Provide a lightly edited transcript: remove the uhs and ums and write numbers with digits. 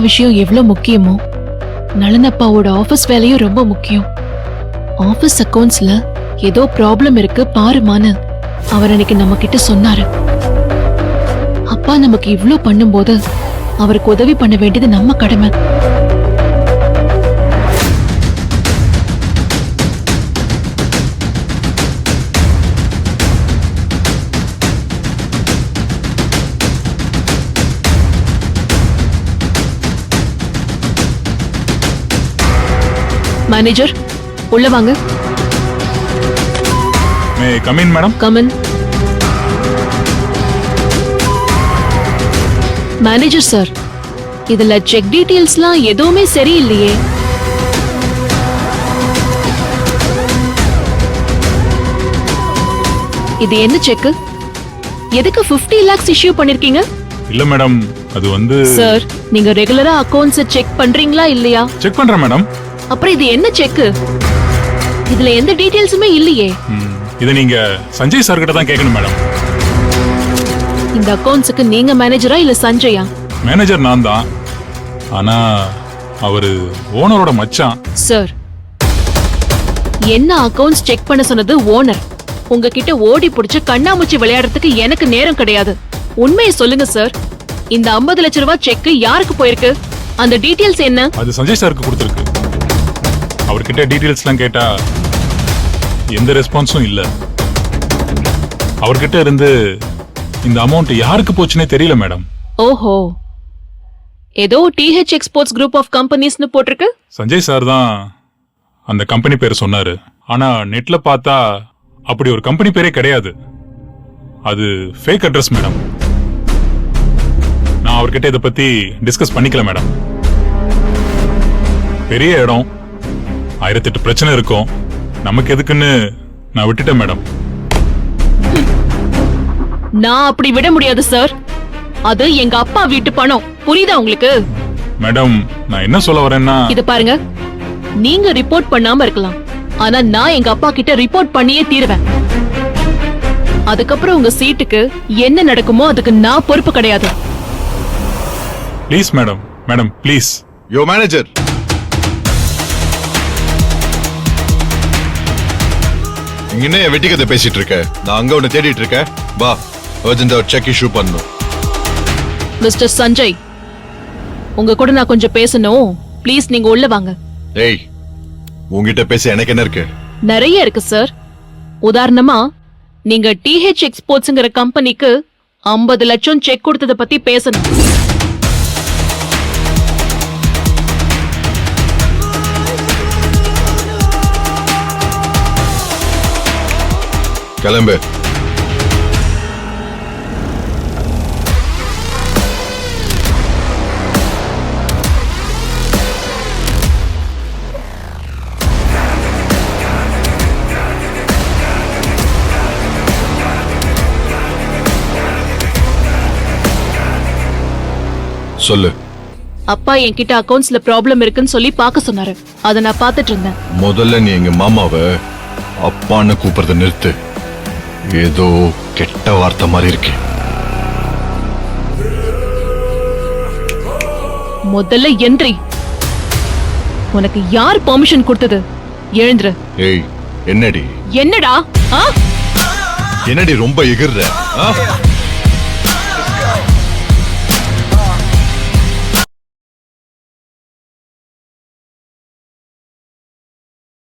விஷயம் எவ்வளவு முக்கியமோ நளனப்பாவோட ஆபீஸ் வேலையும் ரொம்ப முக்கியம். ஆபீஸ் அக்கவுண்ட்ஸ்ல ஏதோ ப்ராப்ளம் இருக்கு பாருமான்னு அவர் அன்னைக்கு நம்ம கிட்ட சொன்னாரு. அப்பா நமக்கு இவ்ளோ பண்ணும்போது அவருக்கு உதவி பண்ண வேண்டியது நம்ம கடமை. மேனேஜர் உள்ள வாங்க. May come in madam. Come in. Manager sir, இதுல செக் டீடைல்ஸ்லாம் எதுவுமே சரியில்லையே. இது என்ன செக்? எதுக்கு 50 lakhs இஷ்யூ பண்ணிருக்கீங்க? இல்ல மேடம், அது வந்து சார், நீங்க ரெகுலரா அக்கவுண்ட்ஸ் செக் பண்றீங்களா இல்லையா? செக் பண்றேன் மேடம். அப்புறம் இது என்ன செக்? இதுல எந்த டீடைல்ஸுமே இல்லையே. இத நீங்க சஞ்சய் சார் கிட்ட தான் கேட்கணும் மேடம். இந்த அக்கவுண்ட்ஸ்க்கு நீங்க மேனேஜரா இல்ல சஞ்சயா? மேனேஜர் நான் தான். ஆனா அவரு ஓனரோட மச்சான். சார், என்ன அக்கவுண்ட்ஸ் செக் பண்ண சொன்னது ஓனர். உங்ககிட்ட ஓடி புடிச்சு கண்ணாமூச்சி விளையாடுறதுக்கு எனக்கு நேரம் கிடையாது. உண்மையை சொல்லுங்க சார். இந்த 50 லட்சம் ரூபாய் செக் யாருக்கு போயிருக்கு? அந்த டீடைல்ஸ் என்ன? அது சஞ்சய் சாருக்கு கொடுத்திருக்கு. அவர்கிட்ட டீடைல்ஸ்லாம் கேட்டா எந்த ரெஸ்பான்ஸும் இல்ல. அவர்கிட்ட இருந்து இந்த அமௌண்ட் யாருக்கு போச்சுனே தெரியல மேடம். ஓஹோ, ஏதோ TH எக்ஸ்போர்ட்ஸ் குரூப் ஆஃப் கம்பெனிஸ்னு போட்டிருக்கு. சஞ்சய் சார் தான் அந்த கம்பெனி பேர் சொன்னாரு. ஆனா நெட்ல பார்த்தா அப்படி ஒரு கம்பெனி பேரே கிடையாது. அது ஃபேக் அட்ரஸ் மேடம். நான் அவர்கிட்ட இத பத்தி டிஸ்கஸ் பண்ணிக்கல மேடம். பெரிய இடம், 1008 பிரச்சனை இருக்கும். நமக்கு எதுக்குன்னு நான் விட்டுட்டேன் மேடம். நான் அப்படி விட முடியாது சார். அது எங்க அப்பா வீட்டு பணம். புரியுதா உங்களுக்கு? மேடம், நான் என்ன சொல்ல வரேன்னா, இது பாருங்க, நீங்க ரிப்போர்ட் பண்ணாம இருக்கலாம். ஆனா நான் எங்க அப்பா கிட்ட ரிப்போர்ட் பண்ணியே தீருவேன். அதுக்கப்புறம் உங்க சீட்டுக்கு என்ன நடக்குமோ அதுக்கு நான் பொறுப்பு கிடையாது. Please madam. Madam please. யோ மேனேஜர், இங்க என்ன வெட்டி கதை பேசிட்டு இருக்க? நான் அங்க உன்னை தேடிட்டு இருக்கேன். வா, அர்ஜென்ட்டா ஒரு செக் இஷ்யூ பண்ணணும். மிஸ்டர் சஞ்சய், உங்க கூட நான் கொஞ்சம் பேசணும். ப்ளீஸ் நீங்க உள்ள வாங்க. ஏய், உங்ககிட்ட பேச எனக்கு என்ன இருக்கு? நிறைய இருக்கு சார். உதாரணமா, நீங்க TH எக்ஸ்போர்ட்ஸ்ங்கிற கம்பெனிக்கு 50 லட்சம் செக் கொடுத்தத பத்தி பேசணும். கிளம்பு. சொல்லு. அப்பா என்கிட்ட அக்கவுண்ட்ஸ்ல ப்ராப்ளம் இருக்குன்னு சொல்லி பார்க்க சொன்னாரு. அத நான் பார்த்துட்டு இருந்தேன். முதல்ல நீ எங்க மாமாவை அப்பான்னு கூப்பிடுறத நிறுத்து. ஏதோ கெட்ட வார்த்தை மாதிரி இருக்கு. முதல்ல எந்திரி. உனக்கு யார் பெர்மிஷன் கொடுத்தது? எழுந்துரு. ஏய், என்னடி என்னடா? என்னடி ரொம்ப எகிர்ற?